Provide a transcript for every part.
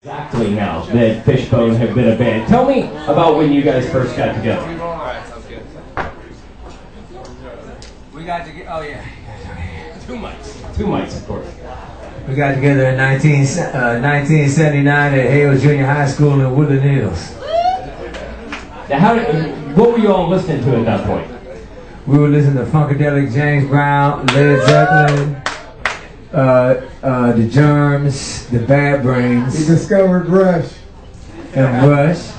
Exactly now that Fishbone have been a band. Tell me about when you guys first got together. Alright, sounds good. We got together, oh yeah. Two mics, of course. We got together in 1979 at Hales Junior High School in Woodland Hills. Now, what were you all listening to at that point? We were listening to Funkadelic, James Brown, Led Zeppelin, the Germs, the Bad Brains. He discovered Rush. And Rush.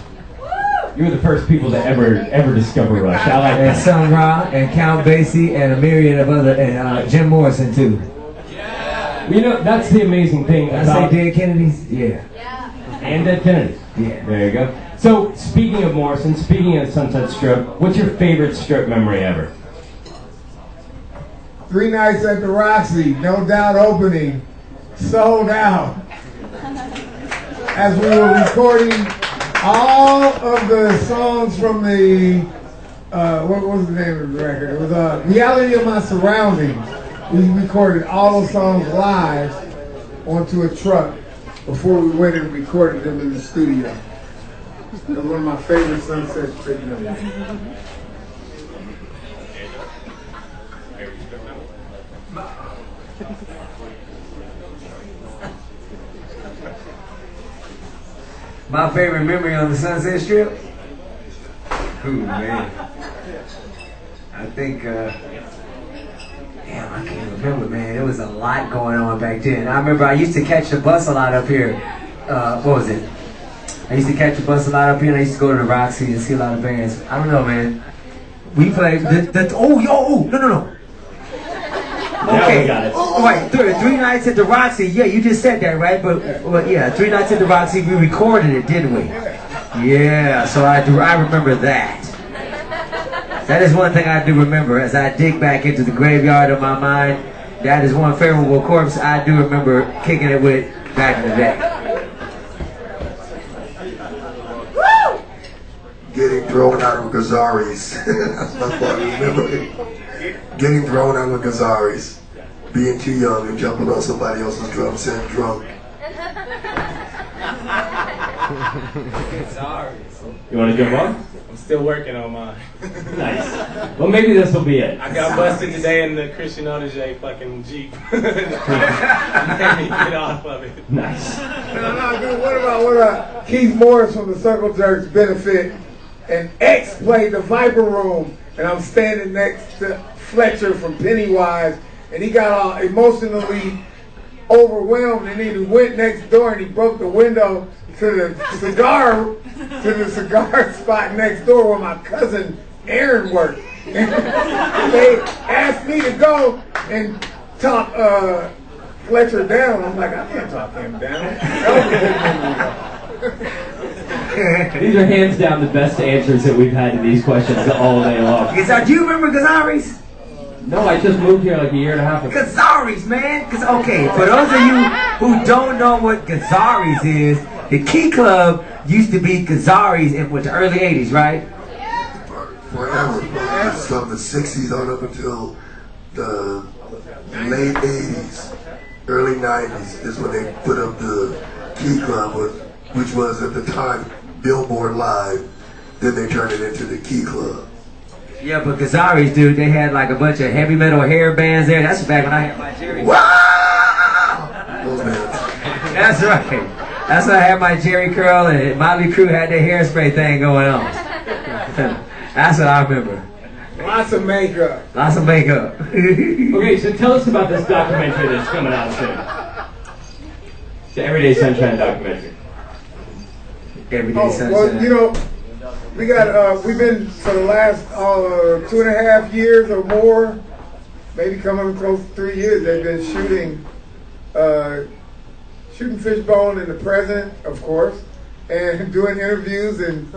You were the first people to ever discover Rush. I like and that. Sun Ra, and Count Basie, and a myriad of other, and Jim Morrison too. Well, you know, that's the amazing thing I about... say Dead Kennedys? Yeah. And Dead Kennedys. Yeah. There you go. So, speaking of Morrison, speaking of Sunset Strip, what's your favorite Strip memory ever? 3 nights at the Roxy, No Doubt opening, sold out. As we were recording all of the songs from the, what was the name of the record? It was Reality of My Surroundings. We recorded all those songs live onto a truck before we went and recorded them in the studio. It was one of my favorite Sunset Strip memories. My favorite memory on the Sunset Strip? Ooh, man. I think, damn, I can't remember, man. There was a lot going on back then. I remember I used to catch the bus a lot up here. What was it? I used to catch the bus a lot up here, and I used to go to the Roxy and see a lot of bands. I don't know, man. We played no. Okay. We got it. Oh, right, three nights at the Roxy. Yeah, you just said that, right? But yeah, 3 nights at the Roxy. We recorded it, didn't we? Yeah. So I remember that. That is one thing I do remember as I dig back into the graveyard of my mind. That is one favorable corpse I do remember kicking it with back in the day. Getting thrown out of Gazaris. That's what I remember. Getting thrown out of Gazaris. Being too young and jumping on somebody else's drum set drunk. You want to jump on? I'm still working on mine. Nice. Well, maybe this will be it. I got busted today in the Christian Audige fucking Jeep. Made me get off of it. Nice. No, dude, what about Keith Morris from the Circle Jerks benefit, and X played the Viper Room, and I'm standing next to Fletcher from Pennywise, and he got all emotionally overwhelmed, and he went next door and he broke the window to the cigar spot next door where my cousin Aaron worked. And they asked me to go and talk Fletcher down. I'm like, I can't talk him down. These are hands down the best answers that we've had to these questions all day long. Do you remember Gazaris? No, I just moved here like a year and a half ago. Gazaris, man. Okay, for those of you who don't know what Gazaris is, the Key Club used to be Gazaris in the early 80s, right? Forever. From the 60s on up until the late 80s, early 90s is when they put up the Key Club, which was at the time Billboard Live. Then they turned it into the Key Club. Yeah, but Gazaris, dude, they had like a bunch of heavy metal hair bands there. That's back when I had my Jerry. Wow! Those bands. That's right. That's when I had my Jerry curl, and Motley Crue had their hairspray thing going on. That's what I remember. Lots of makeup. Lots of makeup. Okay, so tell us about this documentary that's coming out soon. The Everyday Sunshine documentary. Everyday Sunshine. Well, you know, we've been for the last 2.5 years or more, maybe coming close to 3 years, they've been shooting Fishbone in the present, of course, and doing interviews and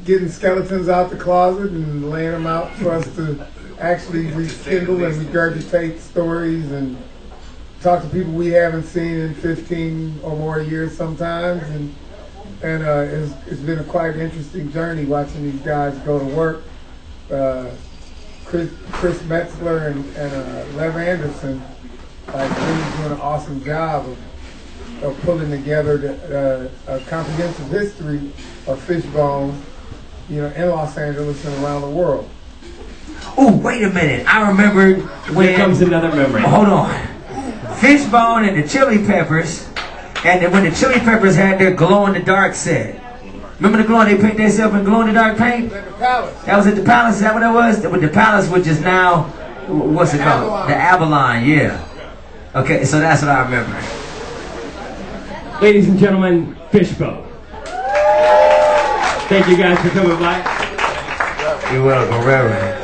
getting skeletons out the closet and laying them out for us to actually rekindle and regurgitate stories and talk to people we haven't seen in 15 or more years sometimes, and it's been a quite interesting journey watching these guys go to work. Chris Metzler and Lev Anderson, like, really doing an awesome job of of pulling together a comprehensive history of Fishbone, you know, in Los Angeles and around the world. Oh, wait a minute. I remember when... Here comes another memory. Hold on. Fishbone and the Chili Peppers, and then when the Chili Peppers had their glow-in-the-dark set. Remember the glow, they paint themselves in glow-in-the-dark paint? At the Palace. That was at the Palace, is that what that was? The Palace, which is now, what's it called? Avalon. The Avalon, yeah. Okay, so that's what I remember. Ladies and gentlemen, Fishbone. Thank you guys for coming by. You're welcome, Reverend.